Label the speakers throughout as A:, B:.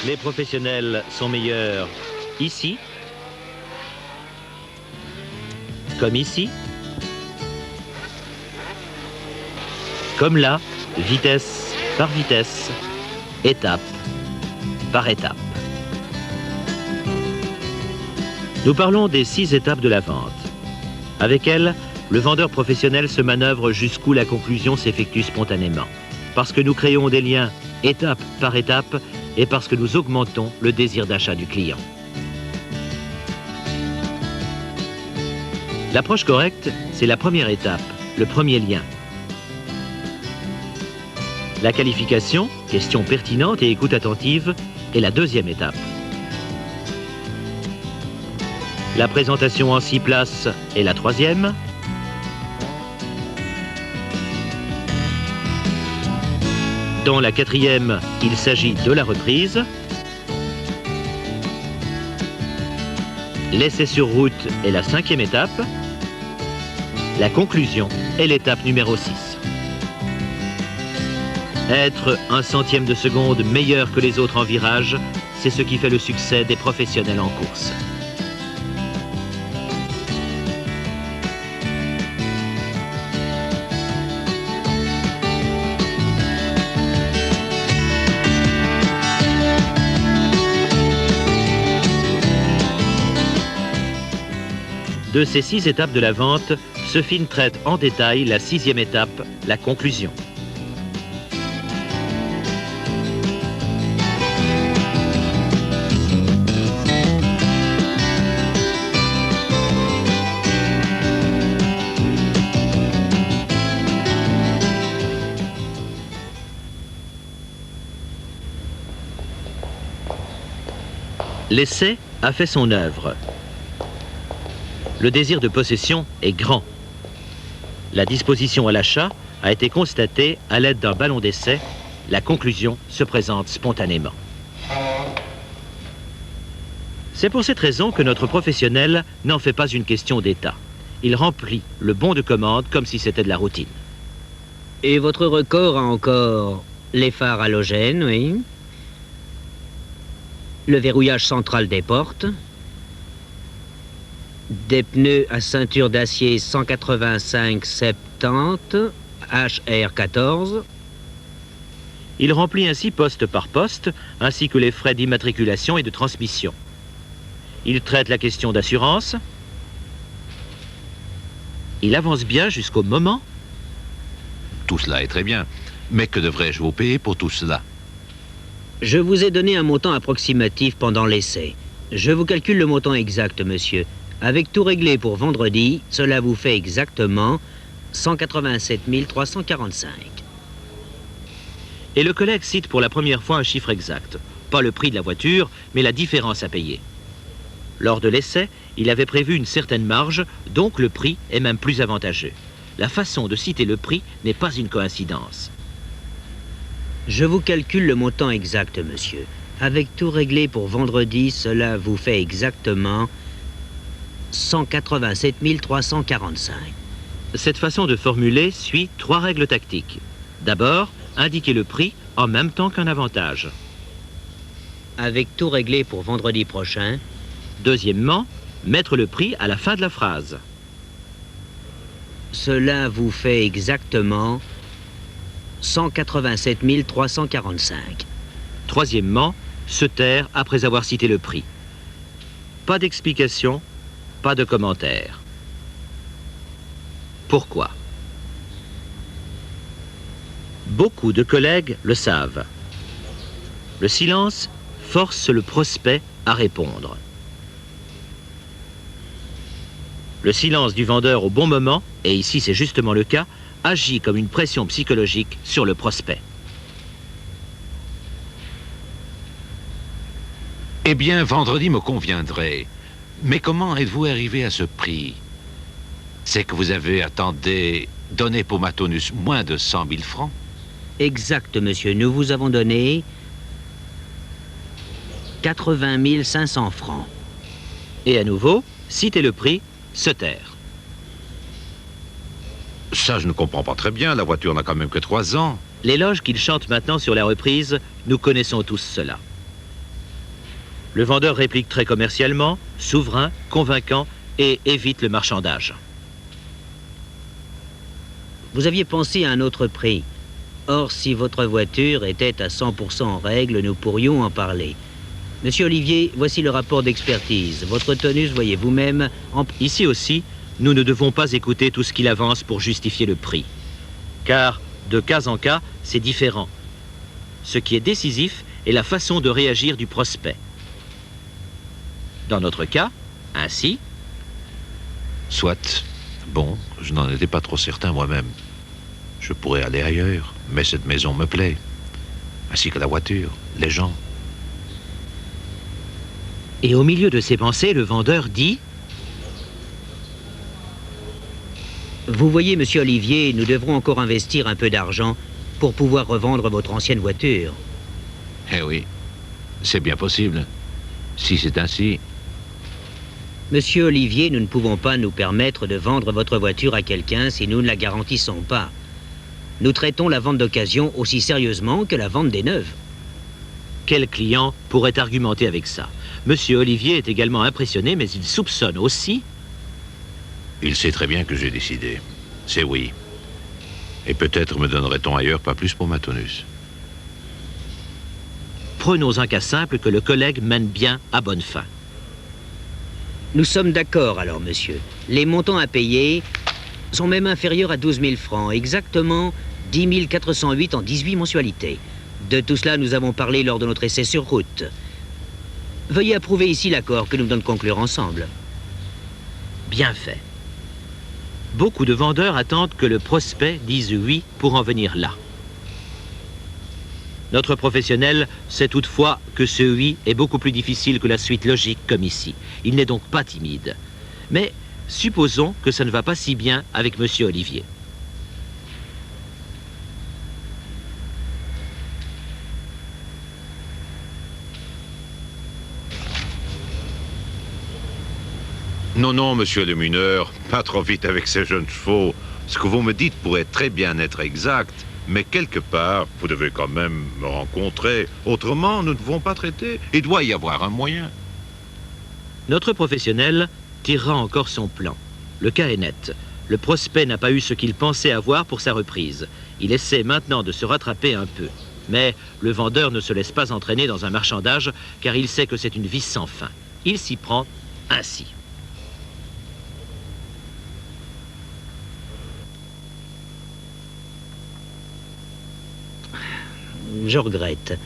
A: Les professionnels sont meilleurs ici, comme ici, comme là, vitesse par vitesse, étape par étape. Nous parlons des 6 étapes de la vente. Avec elles, le vendeur professionnel se manœuvre jusqu'où la conclusion s'effectue spontanément. Parce que nous créons des liens étape par étape et parce que nous augmentons le désir d'achat du client. L'approche correcte, c'est la première étape, le premier lien. La qualification, question pertinente et écoute attentive, est la deuxième étape. La présentation en 6 places est la troisième. Dans la quatrième, il s'agit de la reprise. L'essai sur route est la 5e étape. La conclusion est l'étape numéro 6. Être 1/100e de seconde meilleur que les autres en virage, c'est ce qui fait le succès des professionnels en course. De ces 6 étapes de la vente, Sefine traite en détail la 6e étape, la conclusion. L'essai a fait son œuvre. Le désir de possession est grand. La disposition à l'achat a été constatée à l'aide d'un ballon d'essai. La conclusion se présente spontanément. C'est pour cette raison que notre professionnel n'en fait pas une question d'état. Il remplit le bon de commande comme si c'était de la routine.
B: Et votre record a encore les phares halogènes, oui. Le verrouillage central des portes. Des pneus à ceinture d'acier 185-70 HR14.
A: Il remplit ainsi poste par poste, ainsi que les frais d'immatriculation et de transmission. Il traite la question d'assurance. Il avance bien jusqu'au moment.
C: Tout cela est très bien. Mais que devrais-je vous payer pour tout cela?
B: Je vous ai donné un montant approximatif pendant l'essai. Je vous calcule le montant exact, monsieur. Avec tout réglé pour vendredi, cela vous fait exactement 187 345.
A: Et le collègue cite pour la première fois un chiffre exact. Pas le prix de la voiture, mais la différence à payer. Lors de l'essai, il avait prévu une certaine marge, donc le prix est même plus avantageux. La façon de citer le prix n'est pas une coïncidence.
B: Je vous calcule le montant exact, monsieur. Avec tout réglé pour vendredi, cela vous fait exactement 187 345.
A: Cette façon de formuler suit 3 règles tactiques. D'abord, indiquer le prix en même temps qu'un avantage.
B: Avec tout réglé pour vendredi prochain.
A: Deuxièmement, mettre le prix à la fin de la phrase.
B: Cela vous fait exactement 187 345.
A: Troisièmement, se taire après avoir cité le prix. Pas d'explication, pas de commentaire. Pourquoi? Beaucoup de collègues le savent. Le silence force le prospect à répondre. Le silence du vendeur au bon moment, et ici c'est justement le cas, agit comme une pression psychologique sur le prospect.
C: Eh bien, vendredi me conviendrait. Mais comment êtes-vous arrivé à ce prix? C'est que vous avez, attendez, donné pour Matonus moins de 100 000 francs?
B: Exact, monsieur. Nous vous avons donné 80 500 francs.
A: Et à nouveau, citer le prix, se taire.
C: Ça, je ne comprends pas très bien. La voiture n'a quand même que 3 ans.
A: L'éloge qu'il chante maintenant sur la reprise, nous connaissons tous cela. Le vendeur réplique très commercialement, souverain, convaincant et évite le marchandage.
B: Vous aviez pensé à un autre prix. Or, si votre voiture était à 100% en règle, nous pourrions en parler. Monsieur Olivier, voici le rapport d'expertise. Votre tonus, voyez vous-même, en...
A: Ici aussi, nous ne devons pas écouter tout ce qu'il avance pour justifier le prix. Car, de cas en cas, c'est différent. Ce qui est décisif est la façon de réagir du prospect. Dans notre cas, ainsi...
C: Soit. Bon, je n'en étais pas trop certain moi-même. Je pourrais aller ailleurs, mais cette maison me plaît. Ainsi que la voiture, les gens.
A: Et au milieu de ses pensées, le vendeur dit...
B: Vous voyez, monsieur Olivier, nous devrons encore investir un peu d'argent pour pouvoir revendre votre ancienne voiture.
C: Eh oui, c'est bien possible. Si c'est ainsi...
B: Monsieur Olivier, nous ne pouvons pas nous permettre de vendre votre voiture à quelqu'un si nous ne la garantissons pas. Nous traitons la vente d'occasion aussi sérieusement que la vente des neuves.
A: Quel client pourrait argumenter avec ça? Monsieur Olivier est également impressionné, mais il soupçonne aussi...
C: Il sait très bien que j'ai décidé. C'est oui. Et peut-être me donnerait-on ailleurs pas plus pour ma tonus.
A: Prenons un cas simple que le collègue mène bien à bonne fin.
B: Nous sommes d'accord alors, monsieur. Les montants à payer sont même inférieurs à 12 000 francs, exactement 10 408 en 18 mensualités. De tout cela, nous avons parlé lors de notre essai sur route. Veuillez approuver ici l'accord que nous venons de conclure ensemble.
A: Bien fait. Beaucoup de vendeurs attendent que le prospect dise oui pour en venir là. Notre professionnel sait toutefois que ce oui est beaucoup plus difficile que la suite logique comme ici. Il n'est donc pas timide. Mais supposons que ça ne va pas si bien avec monsieur Olivier.
C: Non, non, monsieur le mineur, pas trop vite avec ces jeunes chevaux. Ce que vous me dites pourrait très bien être exact, mais quelque part, vous devez quand même me rencontrer. Autrement, nous ne pouvons pas traiter. Il doit y avoir un moyen.
A: Notre professionnel tirera encore son plan. Le cas est net. Le prospect n'a pas eu ce qu'il pensait avoir pour sa reprise. Il essaie maintenant de se rattraper un peu. Mais le vendeur ne se laisse pas entraîner dans un marchandage, car il sait que c'est une vie sans fin. Il s'y prend ainsi.
B: Je regrette.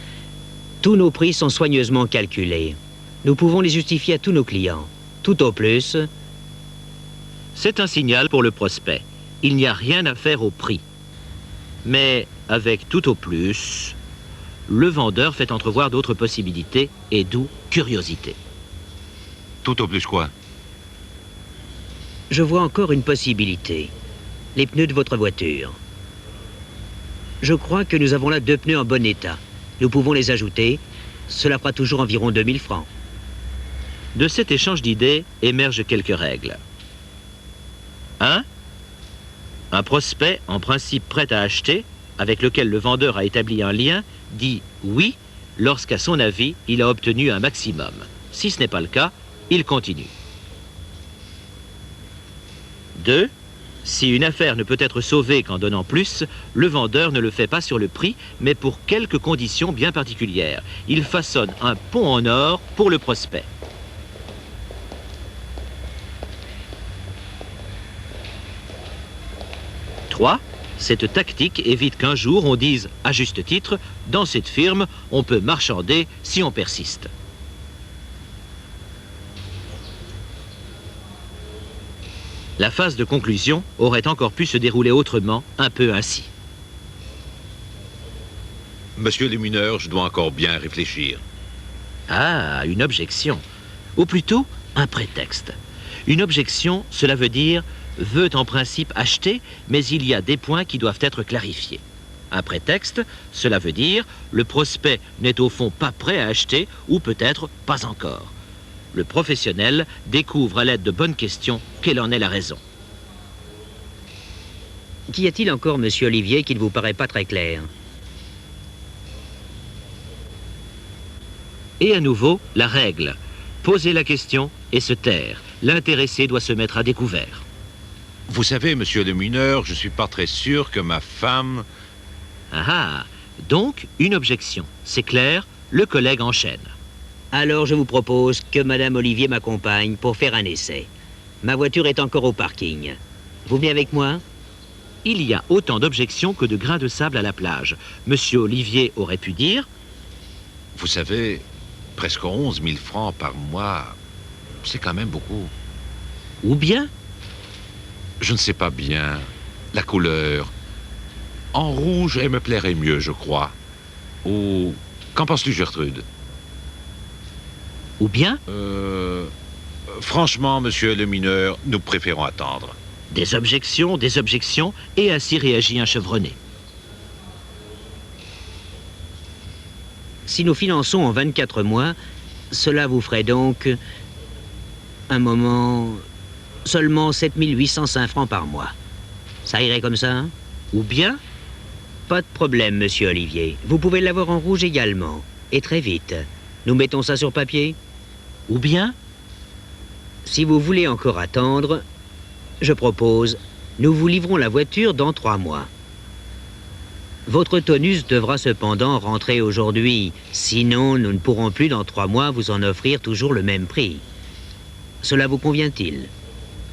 B: Tous nos prix sont soigneusement calculés. Nous pouvons les justifier à tous nos clients. Tout au plus...
A: C'est un signal pour le prospect. Il n'y a rien à faire au prix. Mais avec tout au plus, le vendeur fait entrevoir d'autres possibilités et d'où curiosité.
C: Tout au plus quoi?
B: Je vois encore une possibilité. Les pneus de votre voiture. Je crois que nous avons là 2 pneus en bon état. Nous pouvons les ajouter. Cela fera toujours environ 2000 francs.
A: De cet échange d'idées émergent quelques règles. 1. Un prospect, en principe prêt à acheter, avec lequel le vendeur a établi un lien, dit oui lorsqu'à son avis, il a obtenu un maximum. Si ce n'est pas le cas, il continue. 2. Si une affaire ne peut être sauvée qu'en donnant plus, le vendeur ne le fait pas sur le prix, mais pour quelques conditions bien particulières. Il façonne un pont en or pour le prospect. 3. Cette tactique évite qu'un jour on dise, à juste titre, dans cette firme, on peut marchander si on persiste. La phase de conclusion aurait encore pu se dérouler autrement, un peu ainsi.
C: Monsieur le mineur, je dois encore bien réfléchir.
A: Ah, une objection. Ou plutôt, un prétexte. Une objection, cela veut dire veut en principe acheter, mais il y a des points qui doivent être clarifiés. Un prétexte, cela veut dire le prospect n'est au fond pas prêt à acheter ou peut-être pas encore. Le professionnel découvre à l'aide de bonnes questions quelle en est la raison.
B: Qu'y a-t-il encore, monsieur Olivier, qui ne vous paraît pas très clair?
A: Et à nouveau, la règle. Poser la question et se taire. L'intéressé doit se mettre à découvert.
C: Vous savez, monsieur le mineur, je suis pas très sûr que ma femme...
A: Ah ah, donc une objection. C'est clair, le collègue enchaîne.
B: Alors je vous propose que Madame Olivier m'accompagne pour faire un essai. Ma voiture est encore au parking. Vous venez avec moi?
A: Il y a autant d'objections que de grains de sable à la plage. Monsieur Olivier aurait pu dire...
C: Vous savez, presque 11 000 francs par mois, c'est quand même beaucoup.
A: Ou bien...
C: Je ne sais pas bien. La couleur. En rouge, elle me plairait mieux, je crois. Ou... Qu'en penses-tu, Gertrude?
A: Ou bien...
C: Franchement, monsieur le mineur, nous préférons attendre.
A: Des objections, et ainsi réagit un chevronné.
B: Si nous finançons en 24 mois, cela vous ferait donc... un moment... seulement 7 805 francs par mois. Ça irait comme ça, hein?
A: Ou bien...
B: Pas de problème, monsieur Olivier. Vous pouvez l'avoir en rouge également. Et très vite. Nous mettons ça sur papier?
A: Ou bien...
B: Si vous voulez encore attendre, je propose, nous vous livrons la voiture dans 3 mois. Votre tonus devra cependant rentrer aujourd'hui. Sinon, nous ne pourrons plus dans 3 mois vous en offrir toujours le même prix. Cela vous convient-il?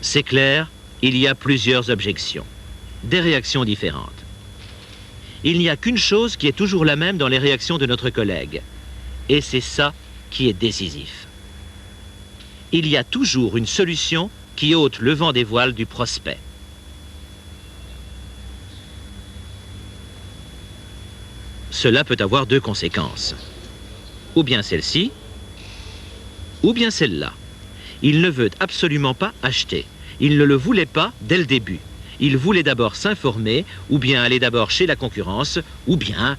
A: C'est clair, il y a plusieurs objections. Des réactions différentes. Il n'y a qu'une chose qui est toujours la même dans les réactions de notre collègue. Et c'est ça qui est décisif. Il y a toujours une solution qui ôte le vent des voiles du prospect. Cela peut avoir 2 conséquences. Ou bien celle-ci, ou bien celle-là. Il ne veut absolument pas acheter. Il ne le voulait pas dès le début. Il voulait d'abord s'informer, ou bien aller d'abord chez la concurrence, ou bien...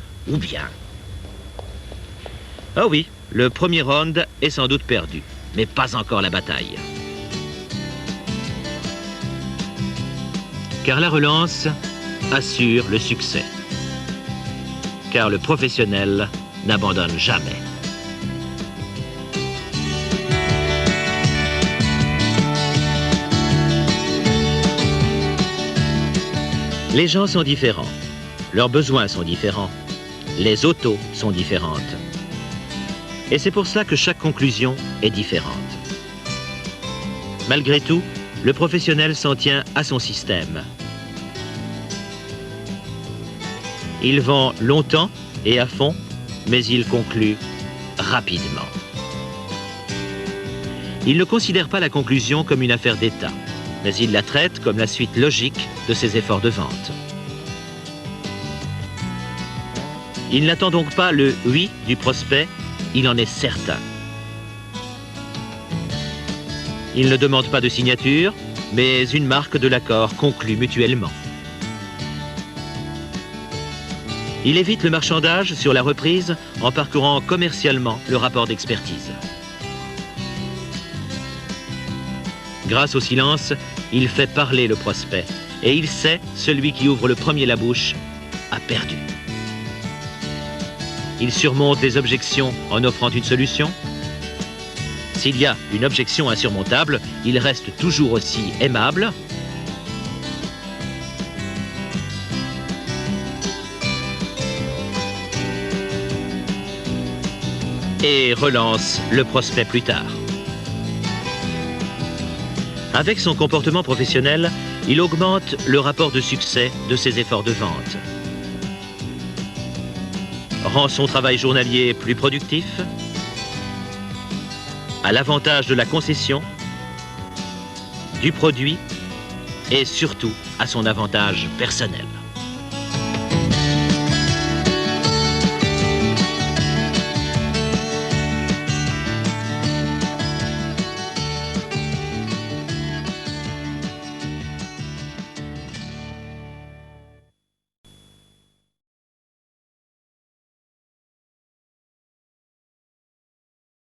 A: Ah oui, le premier round est sans doute perdu, mais pas encore la bataille. Car la relance assure le succès. Car le professionnel n'abandonne jamais. Les gens sont différents. Leurs besoins sont différents. Les autos sont différentes. Et c'est pour cela que chaque conclusion est différente. Malgré tout, le professionnel s'en tient à son système. Il vend longtemps et à fond, mais il conclut rapidement. Il ne considère pas la conclusion comme une affaire d'État, mais il la traite comme la suite logique de ses efforts de vente. Il n'attend donc pas le « oui » du prospect, il en est certain. Il ne demande pas de signature, mais une marque de l'accord conclue mutuellement. Il évite le marchandage sur la reprise en parcourant commercialement le rapport d'expertise. Grâce au silence, il fait parler le prospect. Et il sait, celui qui ouvre le premier la bouche a perdu. Il surmonte les objections en offrant une solution. S'il y a une objection insurmontable, il reste toujours aussi aimable. Et relance le prospect plus tard. Avec son comportement professionnel, il augmente le rapport de succès de ses efforts de vente. Rend son travail journalier plus productif, à l'avantage de la concession, du produit et surtout à son avantage personnel.